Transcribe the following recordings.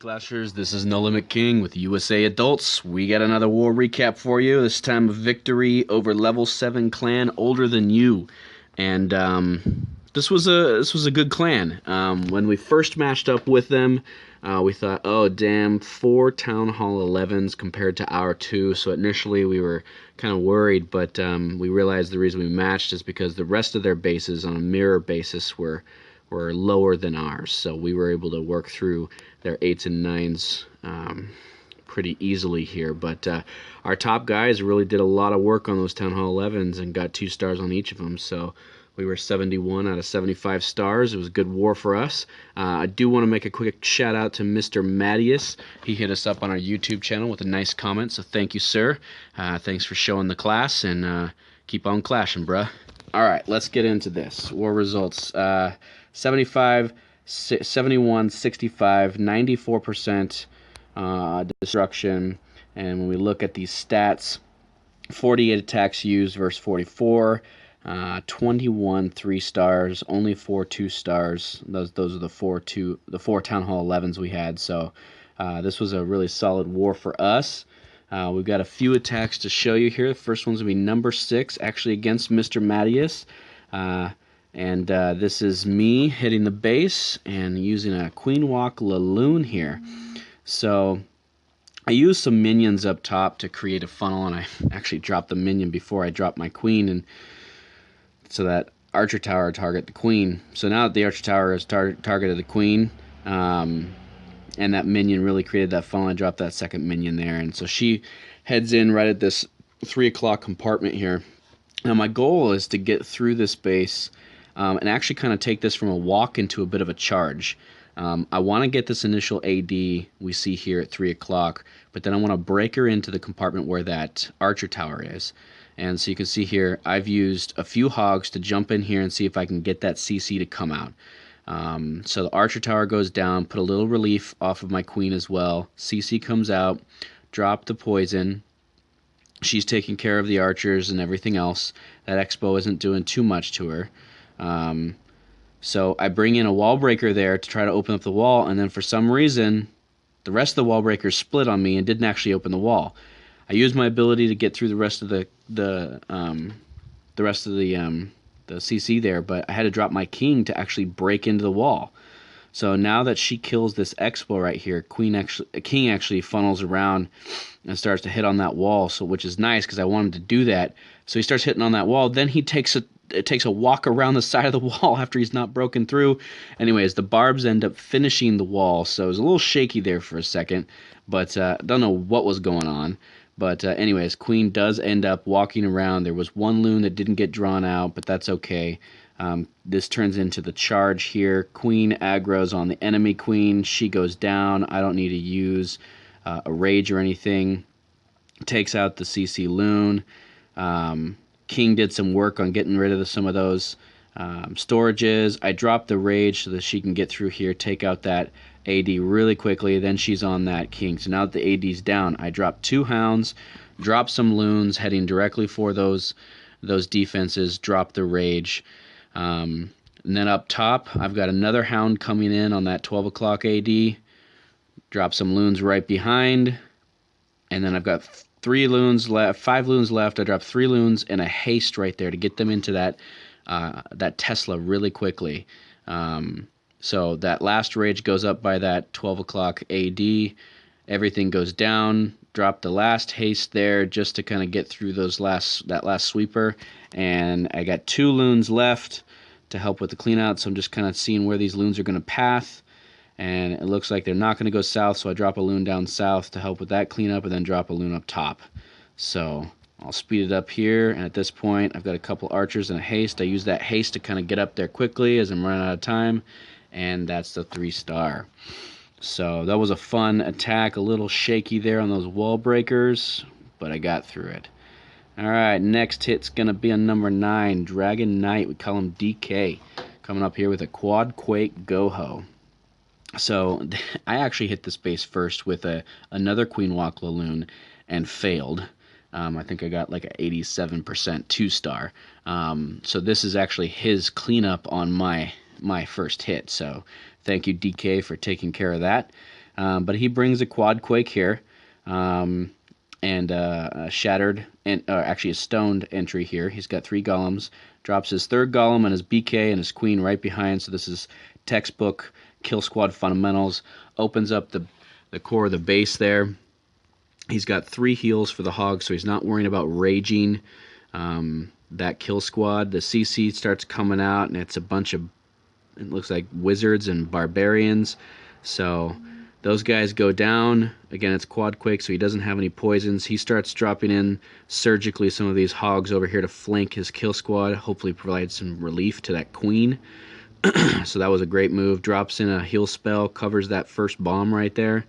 Clashers, this is No Limit King with USA Adults. We got another war recap for you. This time a victory over level 7 clan older than you. And this was a good clan. When we first matched up with them, we thought, oh damn, 4 Town Hall 11s compared to our 2. So initially we were kind of worried, but we realized the reason we matched is because the rest of their bases on a mirror basis were lower than ours, so we were able to work through their 8s and 9s pretty easily here. But our top guys really did a lot of work on those Town Hall 11s and got 2 stars on each of them, so we were 71 out of 75 stars. It was a good war for us. I do want to make a quick shout out to Mr. Mattias. He hit us up on our YouTube channel with a nice comment, so thank you, sir. Thanks for showing the class, and keep on clashing, bruh. Alright, let's get into this. War results. 75, 71, 65, 94% destruction. And when we look at these stats, 48 attacks used versus 44, 21 3 stars, only 4 2 stars. Those are the 4 Town Hall 11s we had. So this was a really solid war for us. We've got a few attacks to show you here. The first one's going to be number 6, actually against Mr. Mattias. And this is me hitting the base and using a Queen Walk LaLoon here. So I used some minions up top to create a funnel, and I actually dropped the minion before I dropped my queen, and so that Archer Tower target the queen. So now that the Archer Tower has targeted the queen, and that minion really created that funnel, I dropped that second minion there, and so she heads in right at this 3 o'clock compartment here. Now my goal is to get through this base and actually kind of take this from a walk into a bit of a charge. I want to get this initial AD we see here at 3 o'clock, but then I want to break her into the compartment where that Archer Tower is. And so you can see here, I've used a few hogs to jump in here and see if I can get that CC to come out. So the Archer Tower goes down, put a little relief off of my queen as well. CC comes out, drop the poison. She's taking care of the archers and everything else. That Expo isn't doing too much to her. So I bring in a wall breaker there to try to open up the wall, and then for some reason, the rest of the wall breakers split on me and didn't actually open the wall. I used my ability to get through the rest of the CC there, but I had to drop my king to actually break into the wall. So now that she kills this Expo right here, king actually funnels around and starts to hit on that wall, so which is nice because I wanted to do that. So he starts hitting on that wall, then he takes a walk around the side of the wall after he's not broken through. Anyways, the barbs end up finishing the wall, so it was a little shaky there for a second, but don't know what was going on. But anyways, queen does end up walking around. There was one loon that didn't get drawn out, but that's okay. This turns into the charge here. Queen aggroes on the enemy queen. She goes down. I don't need to use a rage or anything. Takes out the CC loon. King did some work on getting rid of some of those storages. I dropped the rage so that she can get through here, take out that AD really quickly. Then she's on that king. So now that the AD's down, I dropped 2 hounds, dropped some loons heading directly for those defenses, drop the rage. And then up top, I've got another hound coming in on that 12 o'clock AD. Drop some loons right behind. And then I've got 5 loons left. I dropped 3 loons and a haste right there to get them into that Tesla really quickly. So that last rage goes up by that 12 o'clock AD. Everything goes down. Drop the last haste there just to kind of get through that last sweeper. And I got 2 loons left to help with the clean out. So I'm just kind of seeing where these loons are going to path. And it looks like they're not going to go south, so I drop a loon down south to help with that cleanup, and then drop a loon up top. So I'll speed it up here, and at this point I've got a couple archers and a haste. I use that haste to kind of get up there quickly as I'm running out of time, and that's the 3 star. So that was a fun attack, a little shaky there on those wall breakers, but I got through it. Alright, next hit's going to be on number 9, Dragon Knight. We call him DK, coming up here with a Quad-Quake GoHo. So I actually hit this base first with another Queen Walk LaLoon and failed. I think I got like an 87% 2 star. So this is actually his cleanup on my first hit. So thank you, DK, for taking care of that. But he brings a Quad-Quake here. And a shattered, and actually a stoned entry here. He's got 3 golems. Drops his 3rd golem and his BK and his queen right behind. So this is textbook kill squad fundamentals. Opens up the core of the base there. He's got 3 heals for the hog, so he's not worrying about raging that kill squad. The CC starts coming out, and it's a bunch of, it looks like wizards and barbarians. So those guys go down. Again, it's Quad-Quake, so he doesn't have any poisons. He starts dropping in surgically some of these hogs over here to flank his kill squad, hopefully provide some relief to that queen. So that was a great move. Drops in a heal spell, covers that first bomb right there.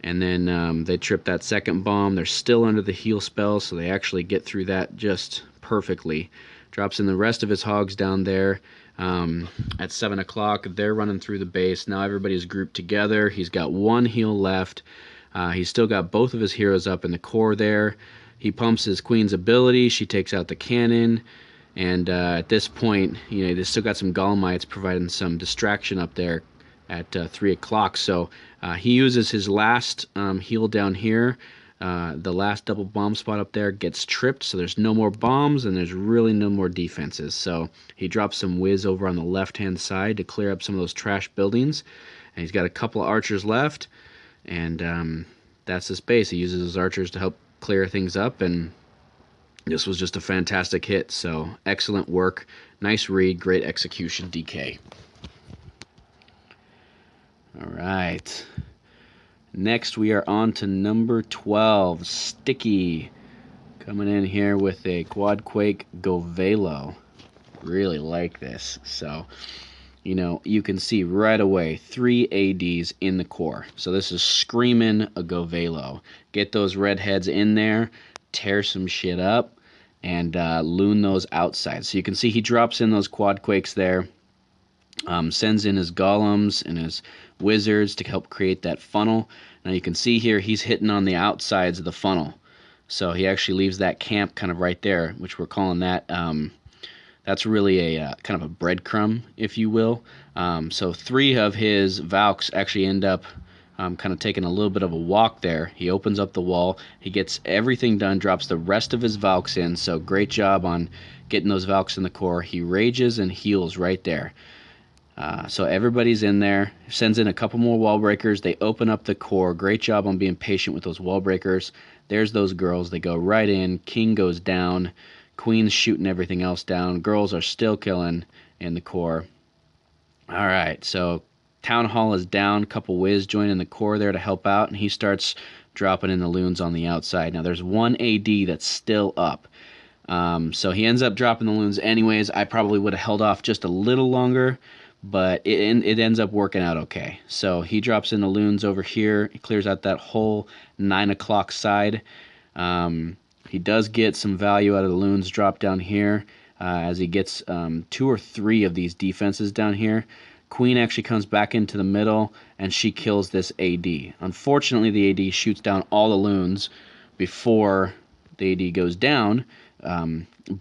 And then they trip that second bomb. They're still under the heal spell, so they actually get through that just perfectly. Drops in the rest of his hogs down there. At 7 o'clock, they're running through the base. Now everybody's grouped together. He's got 1 heal left. He's still got both of his heroes up in the core there. He pumps his queen's ability. She takes out the cannon. And at this point, you know, they've still got some golemites providing some distraction up there at 3 o'clock. So he uses his last heal down here. The last double bomb spot up there gets tripped, so there's no more bombs and there's really no more defenses. So he drops some whiz over on the left-hand side to clear up some of those trash buildings. And he's got a couple of archers left, and that's his base. He uses his archers to help clear things up, and this was just a fantastic hit. So excellent work, nice read, great execution, DK. All right. Next, we are on to number 12, Stikki, coming in here with a Quad-Quake GoVaLo. Really like this. So, you know, you can see right away 3 ADs in the core. So this is screaming a GoVaLo. Get those redheads in there, tear some shit up, and loon those outside. So you can see he drops in those Quad-Quakes there. Sends in his golems and his wizards to help create that funnel. Now you can see here he's hitting on the outsides of the funnel. So he actually leaves that camp kind of right there, which we're calling that, that's really a kind of a breadcrumb, if you will. So 3 of his Valks actually end up kind of taking a little bit of a walk there. He opens up the wall. He gets everything done, drops the rest of his Valks in. So great job on getting those Valks in the core. He rages and heals right there. So everybody's in there, sends in a couple more wall breakers. They open up the core. Great job on being patient with those wall breakers. There's those girls. They go right in. King goes down. Queen's shooting everything else down. Girls are still killing in the core. All right, so Town Hall is down. Couple whiz joining the core there to help out, and he starts dropping in the loons on the outside. Now there's 1 AD that's still up. So he ends up dropping the loons anyways. I probably would have held off just a little longer, but it ends up working out okay. So he drops in the loons over here. He clears out that whole 9 o'clock side. He does get some value out of the loons drop down here as he gets 2 or 3 of these defenses down here. Queen actually comes back into the middle, and she kills this AD. Unfortunately, the AD shoots down all the loons before the AD goes down,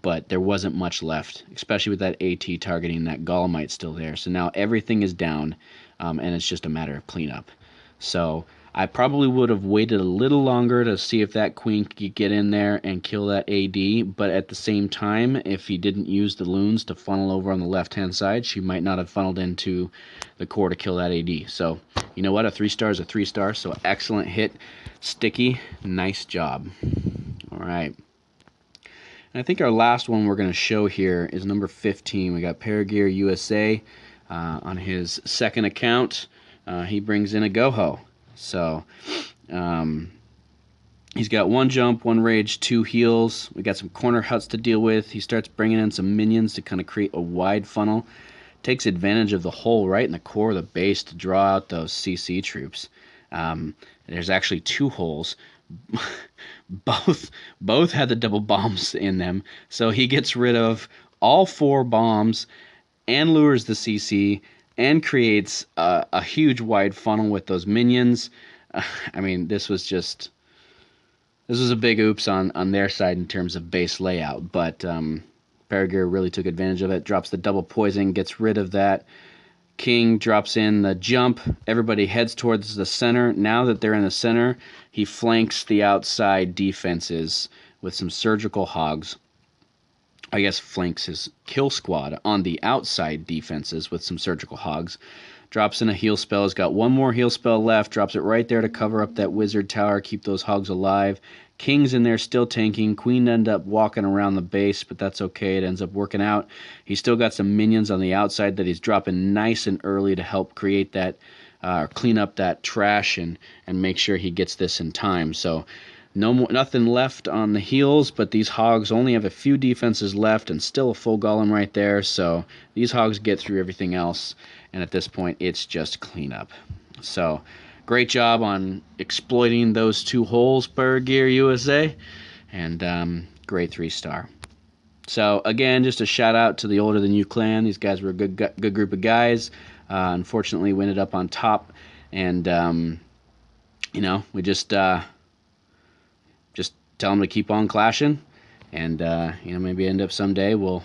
but there wasn't much left, especially with that AT targeting that Golemite still there. So now everything is down, and it's just a matter of cleanup. So I probably would have waited a little longer to see if that queen could get in there and kill that AD, but at the same time, if he didn't use the loons to funnel over on the left-hand side, she might not have funneled into the core to kill that AD. So, you know what? A 3-star is a 3-star, so excellent hit. Stikki, nice job. All right. And I think our last one we're going to show here is number 15. We got Paragearusa2.Shattered on his second account. He brings in a GoHo. So he's got 1 jump, 1 rage, 2 heals. We got some corner huts to deal with. He starts bringing in some minions to kind of create a wide funnel. Takes advantage of the hole right in the core of the base to draw out those CC troops. There's actually 2 holes. both had the double bombs in them, so he gets rid of all 4 bombs and lures the CC and creates a huge wide funnel with those minions. I mean, this was a big oops on their side in terms of base layout, but Paragear really took advantage of it. Drops the double poison, gets rid of that King drops in the jump. Everybody heads towards the center. Now that they're in the center, he flanks the outside defenses with some surgical hogs. I guess flanks his kill squad on the outside defenses with some surgical hogs. Drops in a heal spell. He's got one more heal spell left. Drops it right there to cover up that wizard tower, keep those hogs alive. King's in there still tanking. Queen end up walking around the base, but that's okay. It ends up working out. He's still got some minions on the outside that he's dropping nice and early to help create that, clean up that trash and make sure he gets this in time. So nothing left on the heals, but these hogs only have a few defenses left and still a full golem right there. So these hogs get through everything else, and at this point, it's just cleanup. So great job on exploiting those 2 holes, Paragearusa2, and great 3-star. So again, just a shout out to the Older Than You clan. These guys were a good group of guys. Unfortunately, we ended up on top, and you know, we just tell them to keep on clashing, and you know, maybe end up someday we'll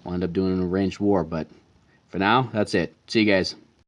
end up doing an arranged war. But for now, that's it. See you guys.